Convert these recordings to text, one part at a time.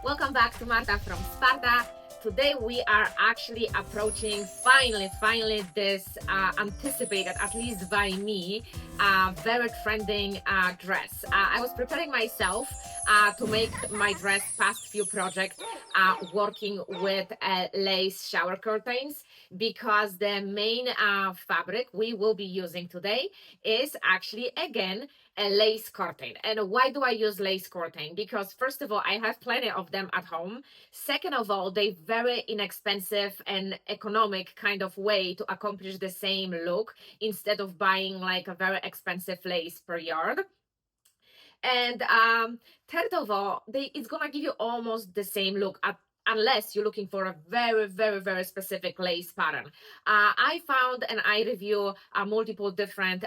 Welcome back to Marta from Sparta. Today we are actually approaching finally this anticipated, at least by me, very trending dress. I was preparing myself to make my dress past few projects working with lace shower curtains, because the main fabric we will be using today is actually again a lace curtain. And why do I use lace curtain? Because first of all, I have plenty of them at home. Second of all, they very inexpensive and economic kind of way to accomplish the same look instead of buying like a very expensive lace per yard. And third of all, it's gonna give you almost the same look unless you're looking for a very specific lace pattern. I found and I review multiple different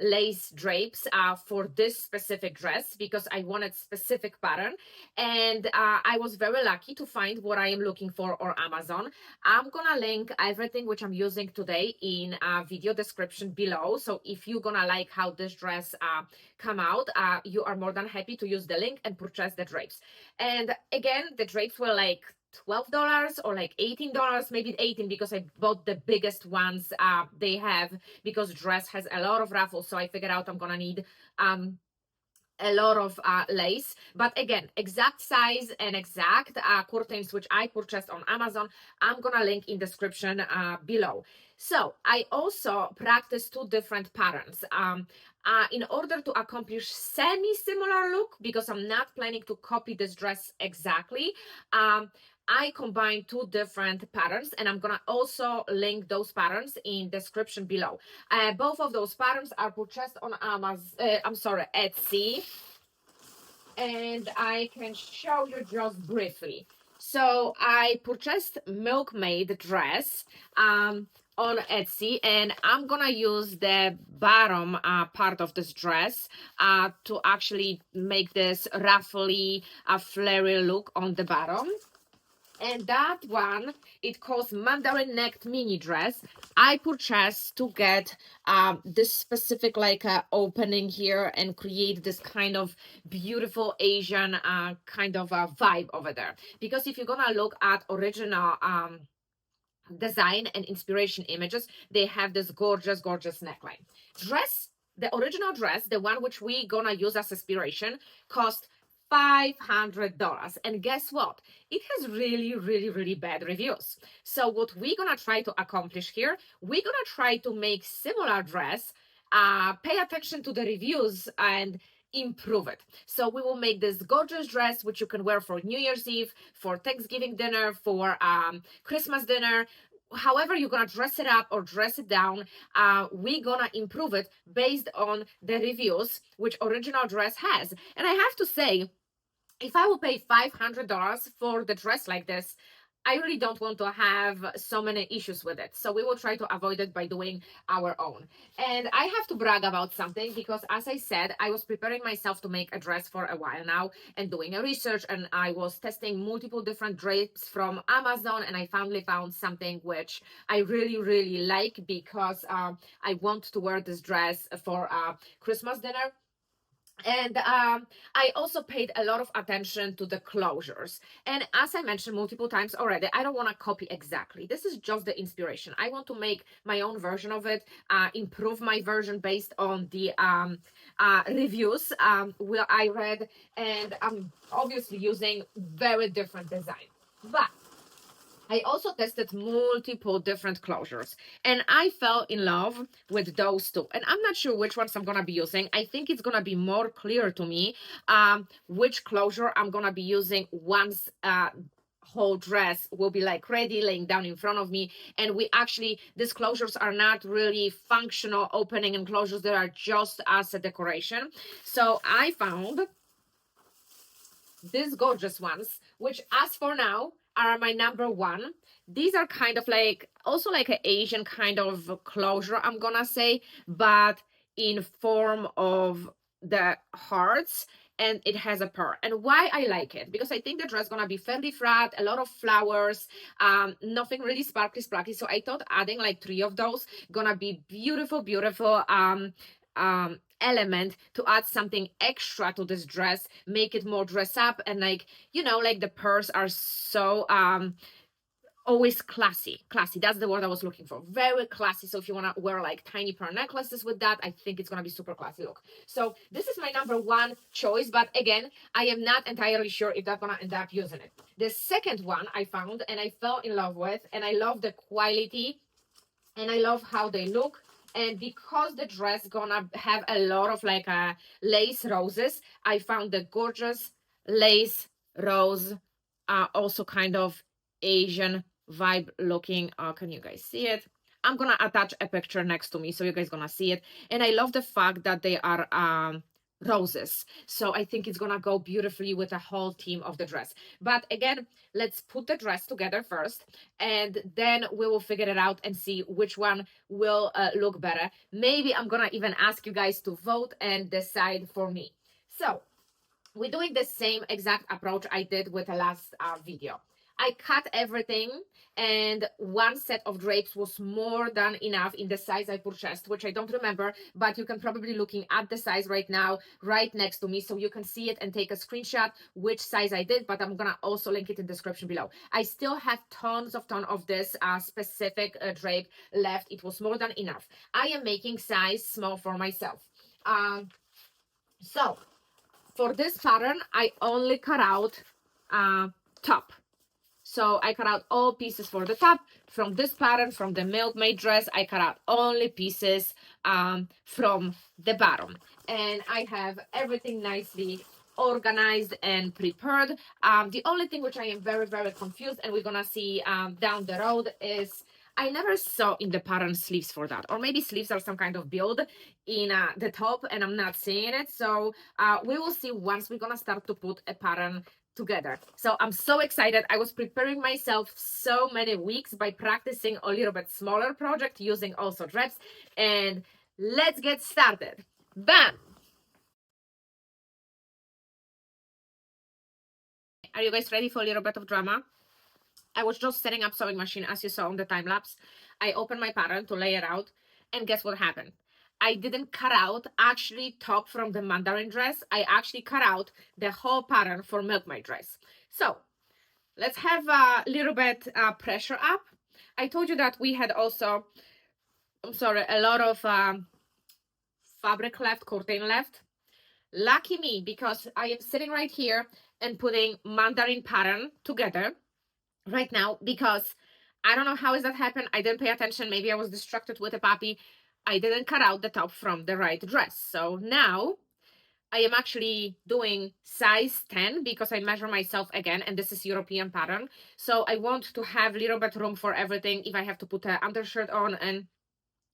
lace drapes for this specific dress because I wanted specific pattern, and I was very lucky to find what I am looking for on Amazon. I'm gonna link everything which I'm using today in video description below, so if you're gonna like how this dress come out, you are more than happy to use the link and purchase the drapes. And again, the drapes were like $12 or like $18, maybe 18 because I bought the biggest ones they have, because dress has a lot of ruffles, so I figured out I'm gonna need a lot of lace. But again, exact size and exact curtains which I purchased on Amazon, I'm gonna link in description below. So I also practiced two different patterns in order to accomplish semi-similar look, because I'm not planning to copy this dress exactly. I combined two different patterns, and I'm gonna also link those patterns in description below. Both of those patterns are purchased on Etsy, and I can show you just briefly. So I purchased Milkmaid dress on Etsy, and I'm gonna use the bottom part of this dress to actually make this ruffly, flary look on the bottom. And that one, it calls Mandarin necked mini dress. I purchased to get this specific like opening here and create this kind of beautiful Asian kind of vibe over there. Because if you're gonna look at original design and inspiration images, they have this gorgeous neckline. Dress, the original dress, the one which we gonna use as inspiration, cost $500. And guess what? It has really bad reviews. So what we're gonna try to accomplish here, we're gonna try to make similar dress, pay attention to the reviews and improve it. So we will make this gorgeous dress which you can wear for New Year's Eve, for Thanksgiving dinner, for Christmas dinner. However you're gonna dress it up or dress it down, we're gonna improve it based on the reviews which original dress has. And I have to say, if I will pay $500 for the dress like this, I really don't want to have so many issues with it. So we will try to avoid it by doing our own. And I have to brag about something, because as I said, I was preparing myself to make a dress for a while now and doing a research, and I was testing multiple different drapes from Amazon, and I finally found something which I really like, because I want to wear this dress for Christmas dinner. And I also paid a lot of attention to the closures. And as I mentioned multiple times already, I don't want to copy exactly. This is just the inspiration. I want to make my own version of it, improve my version based on the reviews where I read, and I'm obviously using very different design. But I also tested multiple different closures, and I fell in love with those two. And I'm not sure which ones I'm gonna be using. I think it's gonna be more clear to me which closure I'm gonna be using once whole dress will be like ready, laying down in front of me. And we actually, these closures are not really functional opening and closures, they are just as a decoration. So I found these gorgeous ones, which as for now are my number one. These are kind of like also like an Asian kind of closure, I'm gonna say, but in form of the hearts, and it has a pearl. And why I like it, because I think the dress gonna be fairly flat, a lot of flowers, nothing really sparkly. So I thought adding like 3 of those gonna be beautiful element to add something extra to this dress, make it more dress up, and like, you know, like the pearls are so always classy. That's the word I was looking for. Very classy. So if you want to wear like tiny pearl necklaces with that, I think it's going to be super classy look. So this is my number one choice, but again, I am not entirely sure if I'm going to end up using it. The second one I found and I fell in love with, and I love the quality and I love how they look. And because the dress gonna have a lot of like lace roses, I found the gorgeous lace rose, also kind of Asian vibe looking. Can you guys see it? I'm gonna attach a picture next to me so you guys gonna see it. And I love the fact that they are roses, so I think it's gonna go beautifully with the whole theme of the dress. But again, let's put the dress together first, and then we will figure it out and see which one will look better. Maybe I'm gonna even ask you guys to vote and decide for me. So we're doing the same exact approach I did with the last video. I cut everything, and one set of drapes was more than enough in the size I purchased, which I don't remember, but you can probably looking at the size right now, right next to me, so you can see it and take a screenshot which size I did, but I'm gonna also link it in the description below. I still have tons of this specific drape left. It was more than enough. I am making size small for myself. So for this pattern, I only cut out top. So I cut out all pieces for the top. From this pattern, from the milkmaid dress, I cut out only pieces from the bottom. And I have everything nicely organized and prepared. The only thing which I am very, very confused, and we're gonna see down the road, is I never saw in the pattern sleeves for that, or maybe sleeves are some kind of build in the top and I'm not seeing it. So we will see once we're gonna start to put a pattern together. So I'm so excited. I was preparing myself so many weeks by practicing a little bit smaller project using also drapes, and let's get started. Bam! Are you guys ready for a little bit of drama? I was just setting up sewing machine as you saw on the time lapse. I opened my pattern to lay it out, and guess what happened? I didn't cut out actually top from the mandarin dress. I actually cut out the whole pattern for milkmaid dress. So let's have a little bit pressure up. I told you that we had also, a lot of fabric left, curtain left. Lucky me, because I am sitting right here and putting mandarin pattern together right now, because I don't know how is that happened. I didn't pay attention. Maybe I was distracted with a puppy. I didn't cut out the top from the right dress. So now I am actually doing size 10 because I measure myself again, and this is European pattern. So I want to have a little bit room for everything if I have to put an undershirt on and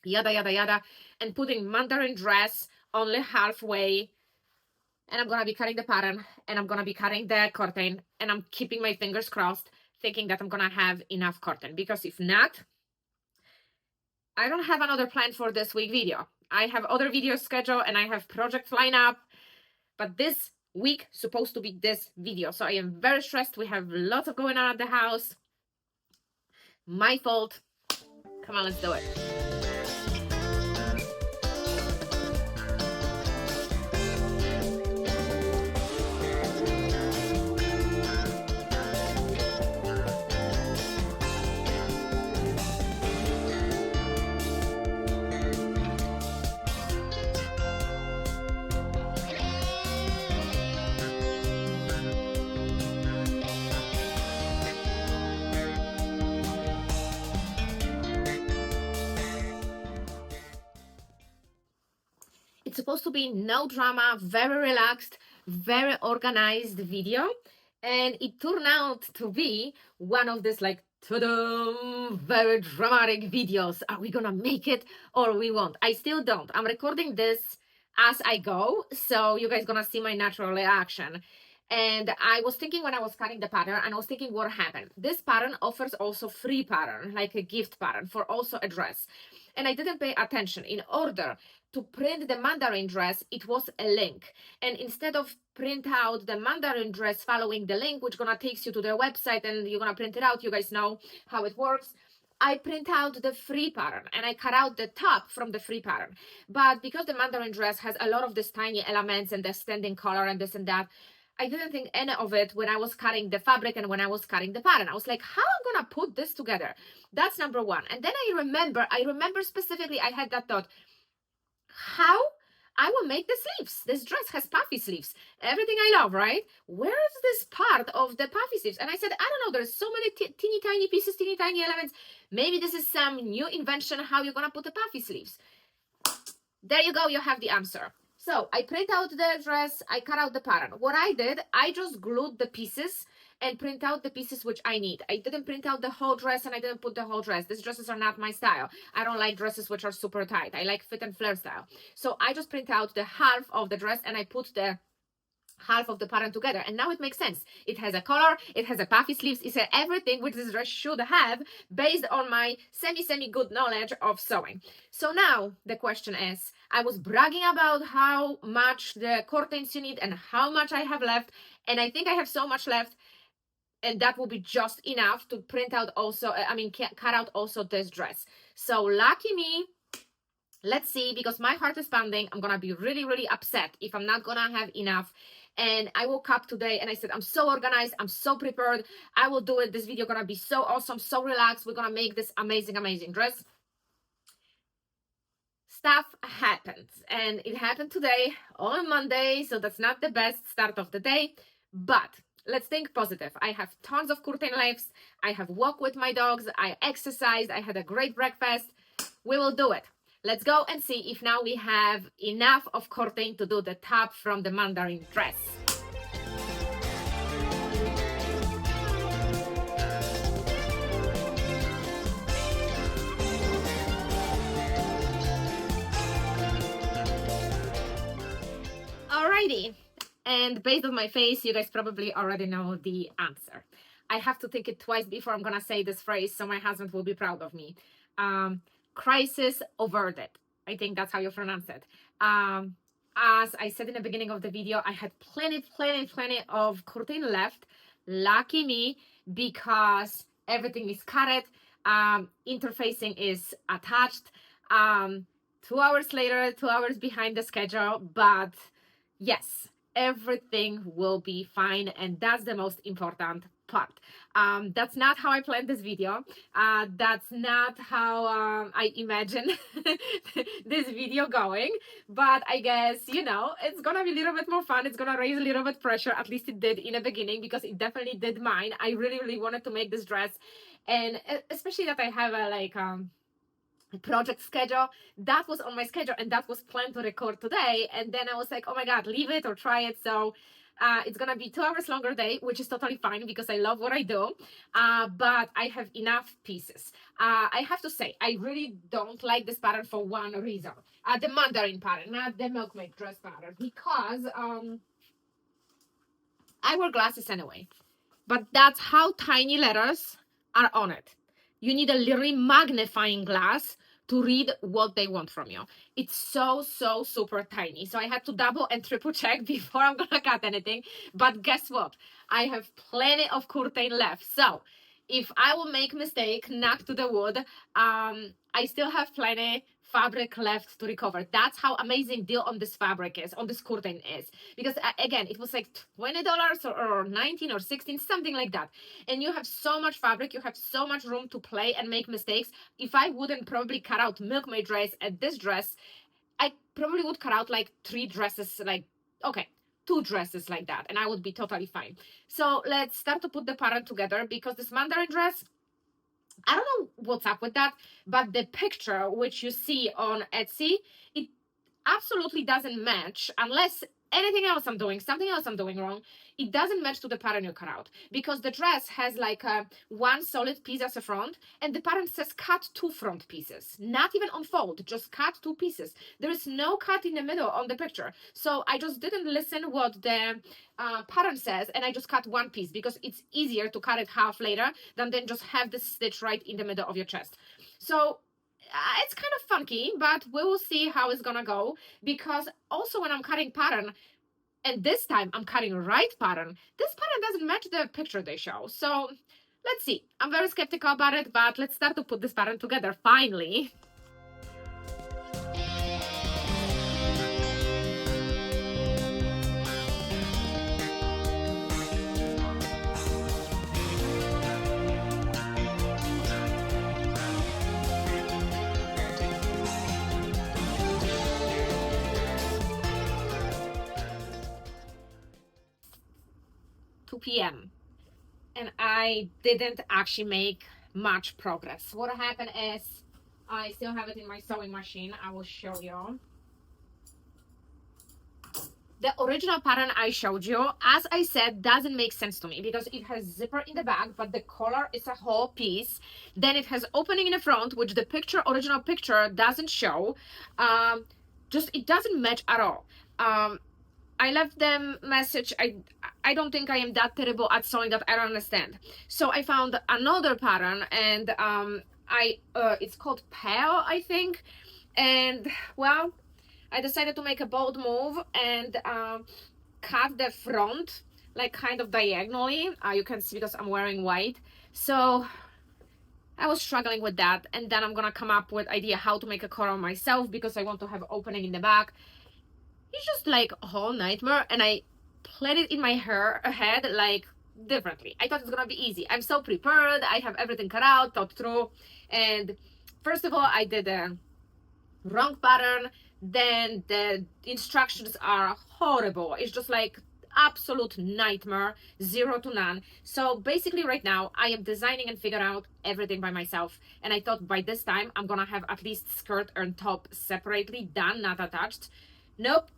yada, yada, yada. And putting mandarin dress only halfway. And I'm going to be cutting the pattern, and I'm going to be cutting the curtain, and I'm keeping my fingers crossed, thinking that I'm going to have enough curtain, because if not, I don't have another plan for this week video. I have other videos scheduled and I have project line up, but this week supposed to be this video. So I am very stressed. We have lots of going on at the house. My fault. Come on, let's do it. It's supposed to be no drama, very relaxed, very organized video, and it turned out to be one of these like very dramatic videos. Are we gonna make it or we won't? I still don't. I'm recording this as I go, so you guys gonna see my natural reaction. And I was thinking when I was cutting the pattern, and I was thinking what happened. This pattern offers also free pattern, like a gift pattern for also a dress. And I didn't pay attention. In order to print the mandarin dress, it was a link. And instead of print out the mandarin dress following the link, which gonna takes you to their website and you're gonna print it out, you guys know how it works. I print out the free pattern and I cut out the top from the free pattern. But because the Mandarin dress has a lot of these tiny elements and the standing color and this and that, I didn't think any of it when I was cutting the fabric and when I was cutting the pattern. I was like, how am I gonna put this together? That's number one. And then I remember specifically, I had that thought, how I will make the sleeves. This dress has puffy sleeves. Everything I love, right? Where is this part of the puffy sleeves? And I said, I don't know. There's so many teeny tiny pieces, teeny tiny elements. Maybe this is some new invention how you're gonna put the puffy sleeves. There you go. You have the answer. So I print out the dress. I cut out the pattern. What I did, I just glued the pieces and print out the pieces which I need. I didn't print out the whole dress and I didn't put the whole dress. These dresses are not my style. I don't like dresses which are super tight. I like fit and flare style. So I just print out the half of the dress and I put the half of the pattern together, and now it makes sense. It has a collar, it has a puffy sleeves, it's everything which this dress should have based on my semi good knowledge of sewing. So now the question is, I was bragging about how much the curtains you need and how much I have left, and I think I have so much left, and that will be just enough to print out also, cut out also this dress. So lucky me. Let's see, because my heart is pounding. I'm gonna be really, really upset if I'm not gonna have enough. And I woke up today and I said, I'm so organized, I'm so prepared, I will do it. This video gonna be so awesome, so relaxed. We're gonna make this amazing, amazing dress. Stuff happens, and it happened today on Monday, so that's not the best start of the day, but let's think positive. I have tons of curtain lifts, I have walked with my dogs, I exercised, I had a great breakfast. We will do it. Let's go and see if now we have enough of curtain to do the top from the Mandarin dress. Alrighty, and based on my face, you guys probably already know the answer. I have to think it twice before I'm gonna say this phrase, so my husband will be proud of me. Crisis averted. I think that's how you pronounce it. As I said in the beginning of the video, I had plenty of curtain left. Lucky me, because everything is cut. Interfacing is attached. 2 hours later, 2 hours behind the schedule, but yes, everything will be fine, and that's the most important part. That's not how I planned this video. That's not how I imagine this video going, but I guess, it's gonna be a little bit more fun. It's gonna raise a little bit pressure. At least it did in the beginning, because it definitely did mine. I really wanted to make this dress, and especially that I have a project schedule that was on my schedule, and that was planned to record today, and then I was like, oh my god, leave it or try it. So it's gonna be 2 hours longer day, which is totally fine because I love what I do, but I have enough pieces. I have to say, I really don't like this pattern for one reason. The Mandarin pattern, not the milkmaid dress pattern, because I wear glasses anyway, but that's how tiny letters are on it. You need a little magnifying glass to read what they want from you. It's so super tiny. So I had to double and triple check before I'm gonna cut anything. But guess what? I have plenty of curtain left. So if I will make mistake, knock to the wood, I still have plenty fabric left to recover. That's how amazing deal on this fabric is, on this curtain is. Because again, it was like $20 or 19 or 16, something like that. And you have so much fabric, you have so much room to play and make mistakes. If I wouldn't probably cut out milkmaid dress and this dress, I probably would cut out like 3 dresses, like, okay, 2 dresses like that, and I would be totally fine. So let's start to put the pattern together, because this Mandarin dress, I don't know what's up with that, but the picture which you see on Etsy, it absolutely doesn't match, unless anything else I'm doing, something else I'm doing wrong. It doesn't match to the pattern you cut out, because the dress has like one solid piece as a front, and the pattern says cut 2 front pieces, not even unfold, just cut 2 pieces. There is no cut in the middle on the picture. So I just didn't listen what the pattern says, and I just cut 1 piece, because it's easier to cut it half later than then just have this stitch right in the middle of your chest. So it's kind of funky, but we will see how it's gonna go, because also when I'm cutting pattern, and this time I'm cutting right pattern, this pattern doesn't match the picture they show. So let's see. I'm very skeptical about it, but let's start to put this pattern together finally. PM, and I didn't actually make much progress. What happened is I still have it in my sewing machine. I will show you. The original pattern I showed you, as I said, doesn't make sense to me because it has zipper in the back, but the collar is a whole piece. Then it has opening in the front, which the original picture doesn't show. Just it doesn't match at all. I left them message. I don't think I am that terrible at sewing that I don't understand. So I found another pattern, and it's called Pale, I think. And well, I decided to make a bold move and cut the front like kind of diagonally. You can see because I'm wearing white. So I was struggling with that, and then I'm gonna come up with idea how to make a collar myself because I want to have opening in the back. It's just like a whole nightmare, and I planned it in my head like differently. I thought it's gonna be easy. I'm so prepared. I have everything cut out, thought through, and first of all, I did a wrong pattern. Then the instructions are horrible. It's just like absolute nightmare, 0 to none. So basically right now I am designing and figuring out everything by myself, and I thought by this time I'm gonna have at least skirt and top separately done, not attached. Nope,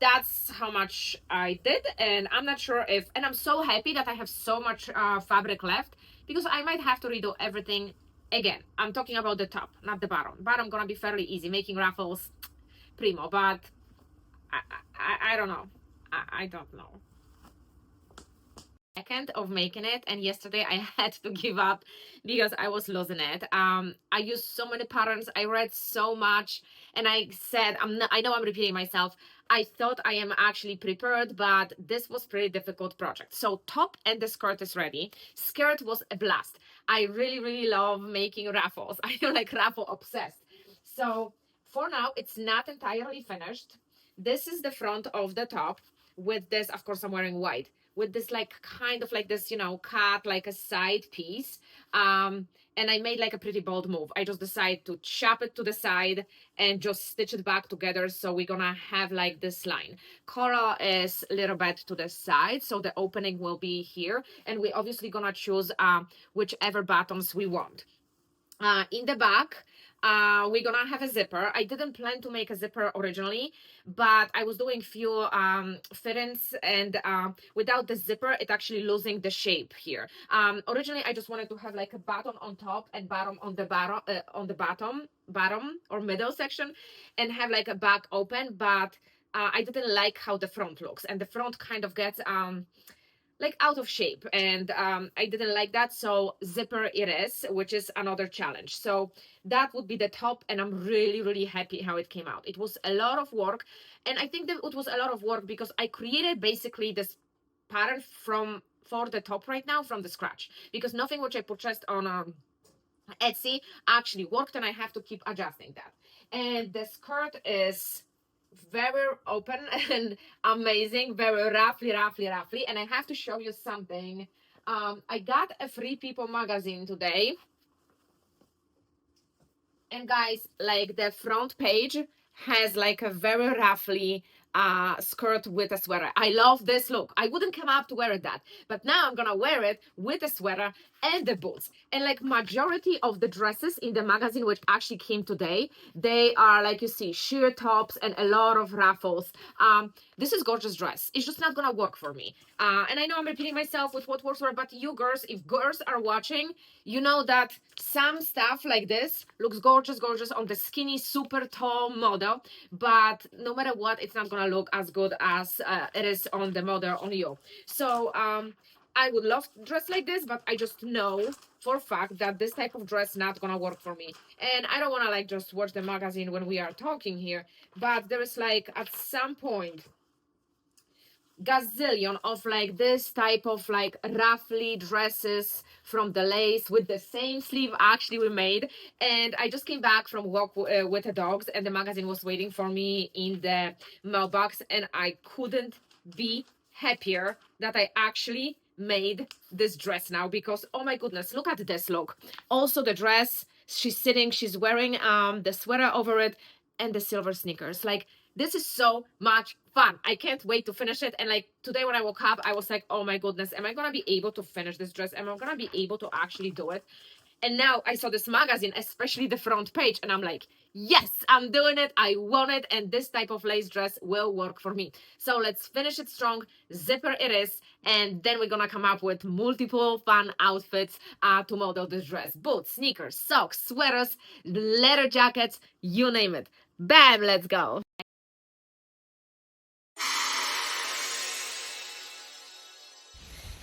that's how much I did, and I'm not sure if, and I'm so happy that I have so much fabric left because I might have to redo everything again. I'm talking about the top, not the bottom. Bottom gonna be fairly easy, making ruffles primo, but I don't know. I don't know. Second of making it, and yesterday I had to give up because I was losing it. I used so many patterns, I read so much, and I said, I know I'm repeating myself. I thought I am actually prepared, but this was pretty difficult project. So top and the skirt is ready. Skirt was a blast. I really love making raffles. I am like raffle obsessed. So for now, it's not entirely finished. This is the front of the top with this, of course, I'm wearing white, with this like kind of like this, you know, cut like a side piece. And I made like a pretty bold move. I just decided to chop it to the side and just stitch it back together. So we're gonna have like this line. Collar is a little bit to the side, so the opening will be here. And we're obviously gonna choose whichever buttons we want. In the back, we're gonna have a zipper. I didn't plan to make a zipper originally, but I was doing few fittings, and without the zipper it actually losing the shape here. Originally I just wanted to have like a button on top and bottom on the bottom or middle section, and have like a back open, but I didn't like how the front looks, and the front kind of gets like out of shape, and I didn't like that, so zipper it is, which is another challenge. So that would be the top, and I'm really happy how it came out. It was a lot of work, and I think that it was a lot of work because I created basically this pattern for the top right now from the scratch, because nothing which I purchased on Etsy actually worked, and I have to keep adjusting that. And the skirt is very open and amazing, very roughly, and I have to show you something. I got a Free People magazine today, and guys, like the front page has like a very roughly skirt with a sweater. I love this look. I wouldn't come up to wear that, but now I'm gonna wear it with a sweater and the boots. And like majority of the dresses in the magazine which actually came today, they are like you see sheer tops and a lot of ruffles. This is gorgeous dress. It's just not gonna work for me. And I know I'm repeating myself with what works for, but you girls, if girls are watching, you know that some stuff like this looks gorgeous on the skinny super tall model, but no matter what, it's not gonna look as good as it is on the model on you. So I would love to dress like this, but I just know for a fact that this type of dress not gonna work for me. And I don't want to like just watch the magazine when we are talking here, but there is like at some point gazillion of like this type of like roughly dresses from the lace with the same sleeve actually we made. And I just came back from walk with the dogs, and the magazine was waiting for me in the mailbox, and I couldn't be happier that I actually made this dress now, because oh my goodness, look at this look. Also the dress, she's sitting, she's wearing the sweater over it and the silver sneakers. Like, this is so much fun. I can't wait to finish it. And like today when I woke up, I was like, oh my goodness, am I gonna be able to finish this dress? Am I gonna be able to actually do it? And now I saw this magazine, especially the front page, and I'm like, yes, I'm doing it. I want it. And this type of lace dress will work for me. So let's finish it strong. Zipper it is. And then we're going to come up with multiple fun outfits to model this dress. Boots, sneakers, socks, sweaters, leather jackets, you name it. Bam, let's go.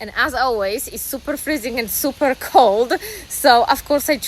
And as always, it's super freezing and super cold. So of course I choose